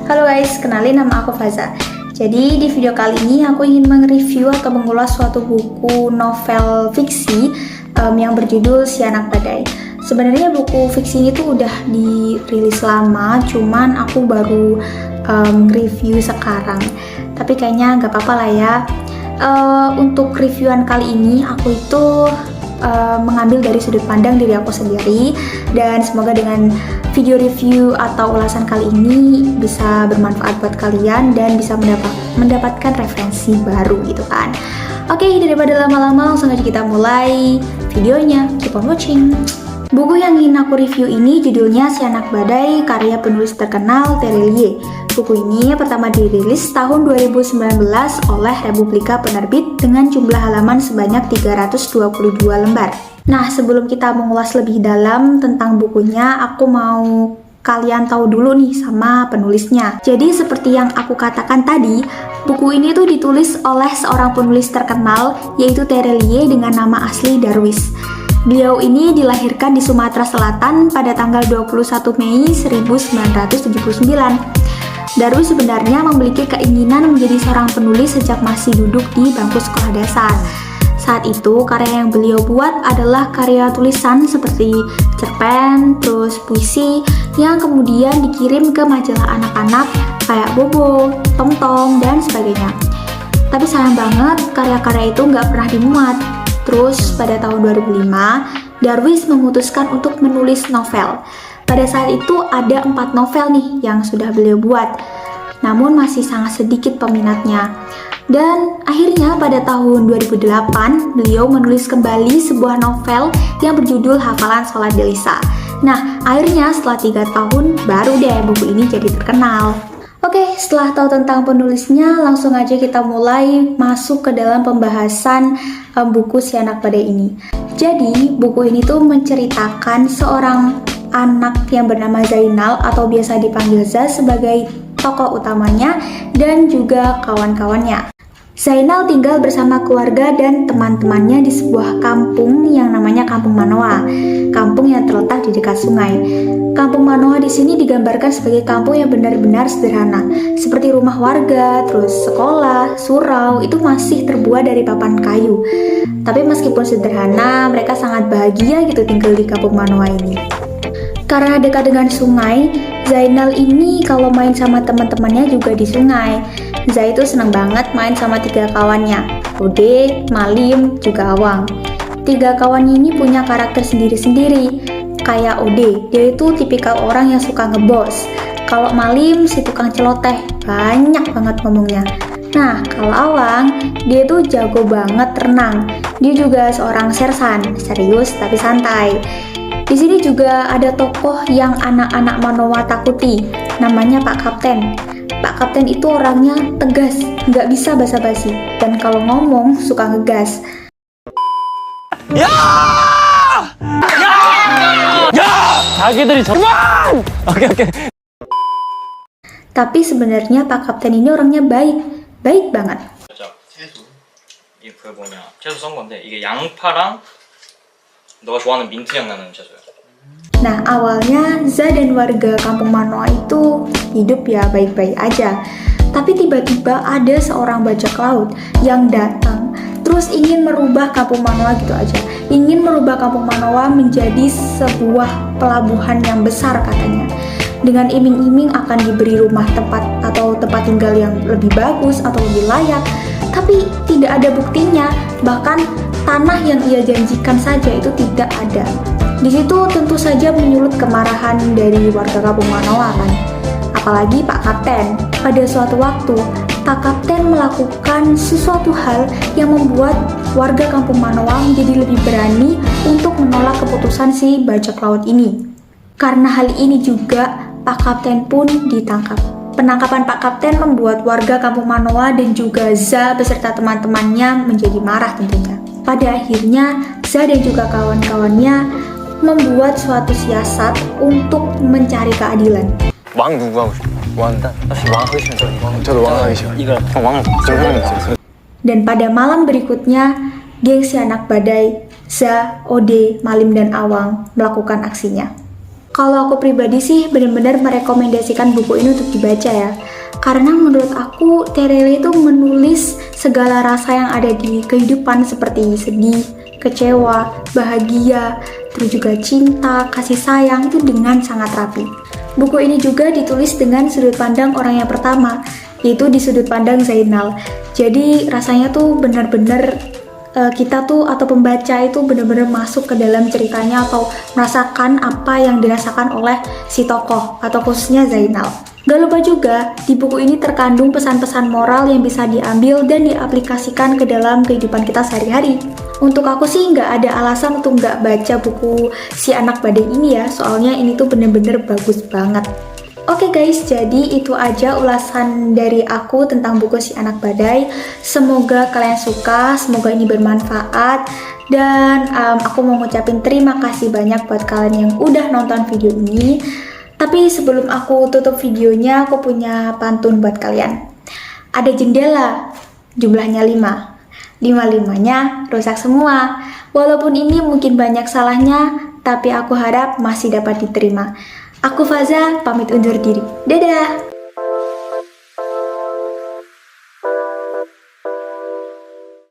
Halo guys, kenalin nama aku Faza. Jadi di video kali ini aku ingin mereview atau mengulas suatu buku novel fiksi yang berjudul Si Anak Badai. Sebenarnya buku fiksi ini tuh udah dirilis lama, cuman aku baru review sekarang. Tapi kayaknya nggak apa-apa lah ya. Untuk reviewan kali ini aku itu mengambil dari sudut pandang diri aku sendiri, dan semoga dengan video review atau ulasan kali ini bisa bermanfaat buat kalian dan bisa mendapatkan referensi baru gitu kan. Oke, daripada lama-lama langsung aja kita mulai videonya. Keep on watching. Buku yang ingin aku review ini judulnya Si Anak Badai, karya penulis terkenal Terelie. Buku ini pertama dirilis tahun 2019 oleh Republika Penerbit dengan jumlah halaman sebanyak 322 lembar. Nah, sebelum kita mengulas lebih dalam tentang bukunya, aku mau kalian tahu dulu nih sama penulisnya. Jadi seperti yang aku katakan tadi, buku ini tuh ditulis oleh seorang penulis terkenal yaitu Terelie dengan nama asli Darwis. Beliau ini dilahirkan di Sumatera Selatan pada tanggal 21 Mei 1979. Darwis sebenarnya memiliki keinginan menjadi seorang penulis sejak masih duduk di bangku sekolah dasar. Saat itu, karya yang beliau buat adalah karya tulisan seperti cerpen, terus puisi, yang kemudian dikirim ke majalah anak-anak kayak Bobo, Tong-Tong, dan sebagainya. Tapi sayang banget, karya-karya itu nggak pernah dimuat. Terus pada tahun 2005, Darwis memutuskan untuk menulis novel. Pada saat itu ada 4 novel nih yang sudah beliau buat, namun masih sangat sedikit peminatnya. Dan akhirnya pada tahun 2008, beliau menulis kembali sebuah novel yang berjudul Hafalan Sholat Delisa. Nah, akhirnya setelah 3 tahun, baru deh buku ini jadi terkenal. Oke, setelah tahu tentang penulisnya, langsung aja kita mulai masuk ke dalam pembahasan buku Si Anak Badai ini. Jadi, buku ini tuh menceritakan seorang anak yang bernama Zainal atau biasa dipanggil Za sebagai tokoh utamanya dan juga kawan-kawannya. Zainal tinggal bersama keluarga dan teman-temannya di sebuah kampung yang namanya Kampung Manoa, kampung yang terletak di dekat sungai. Kampung Manoa di sini digambarkan sebagai kampung yang benar-benar sederhana, seperti rumah warga, terus sekolah, surau, itu masih terbuat dari papan kayu. Tapi meskipun sederhana, mereka sangat bahagia gitu tinggal di Kampung Manoa ini. Karena dekat dengan sungai, Zainal ini kalau main sama teman-temannya juga di sungai. Zai itu senang banget main sama 3 kawannya, Ode, Malim, juga Awang. 3 kawannya ini punya karakter sendiri-sendiri. Kayak Ode, dia itu tipikal orang yang suka ngebos. Kalau Malim si tukang celoteh, banyak banget ngomongnya. Nah, kalau Awang, dia tuh jago banget renang. Dia juga seorang sersan, serius tapi santai. Di sini juga ada tokoh yang anak-anak Manoa takuti, namanya Pak Kapten. Pak Kapten itu orangnya tegas, nggak bisa basa-basi, dan kalau ngomong suka ngegas. Ya! Ya! Ya! 자기들이 그만! Oke. Tapi sebenarnya Pak Kapten ini orangnya baik banget. 채소. 이게 그 뭐냐? 채소 썬 건데 이게 양파랑 너가 좋아하는 민트향 나는 채소야. Nah, awalnya Za dan warga Kampung Manoa itu hidup ya baik-baik aja. Tapi tiba-tiba ada seorang bajak laut yang datang, terus ingin merubah Kampung Manoa gitu aja. Ingin merubah Kampung Manoa menjadi sebuah pelabuhan yang besar katanya. Dengan iming-iming akan diberi rumah tempat atau tempat tinggal yang lebih bagus atau lebih layak. Tapi tidak ada buktinya, bahkan tanah yang ia janjikan saja itu tidak ada. Di situ tentu saja menyulut kemarahan dari warga Kampung Manoa kan. Apalagi Pak Kapten. Pada suatu waktu, Pak Kapten melakukan sesuatu hal yang membuat warga Kampung Manoa menjadi lebih berani untuk menolak keputusan si bajak laut ini. Karena hal ini juga, Pak Kapten pun ditangkap. Penangkapan Pak Kapten membuat warga Kampung Manoa dan juga Za beserta teman-temannya menjadi marah tentunya. Pada akhirnya, Za dan juga kawan-kawannya membuat suatu siasat untuk mencari keadilan. 왕 누구 하고 싶어? 왕 사실 왕 하기 싫어. 저도 왕 하기 싫어. 이거 왕 Dan pada malam berikutnya, geng Si Anak Badai, Za, Ode, Malim, dan Awang melakukan aksinya. Kalau aku pribadi sih benar-benar merekomendasikan buku ini untuk dibaca ya. Karena menurut aku Terele itu menulis segala rasa yang ada di kehidupan seperti sedih, kecewa, bahagia, terus juga cinta, kasih sayang itu dengan sangat rapi. Buku ini juga ditulis dengan sudut pandang orang yang pertama, yaitu di sudut pandang Zainal. Jadi rasanya tuh benar-benar kita tuh atau pembaca itu benar-benar masuk ke dalam ceritanya atau merasakan apa yang dirasakan oleh si tokoh atau khususnya Zainal. Gak lupa juga, di buku ini terkandung pesan-pesan moral yang bisa diambil dan diaplikasikan ke dalam kehidupan kita sehari-hari. Untuk aku sih nggak ada alasan untuk nggak baca buku Si Anak Badai ini ya, soalnya ini tuh bener-bener bagus banget. Oke guys, jadi itu aja ulasan dari aku tentang buku Si Anak Badai. Semoga kalian suka, semoga ini bermanfaat. Dan aku mau ngucapin terima kasih banyak buat kalian yang udah nonton video ini. Tapi sebelum aku tutup videonya, aku punya pantun buat kalian. Ada jendela, jumlahnya 5. 5-5-nya rusak semua. Walaupun ini mungkin banyak salahnya, tapi aku harap masih dapat diterima. Aku Faza, pamit undur diri. Dadah!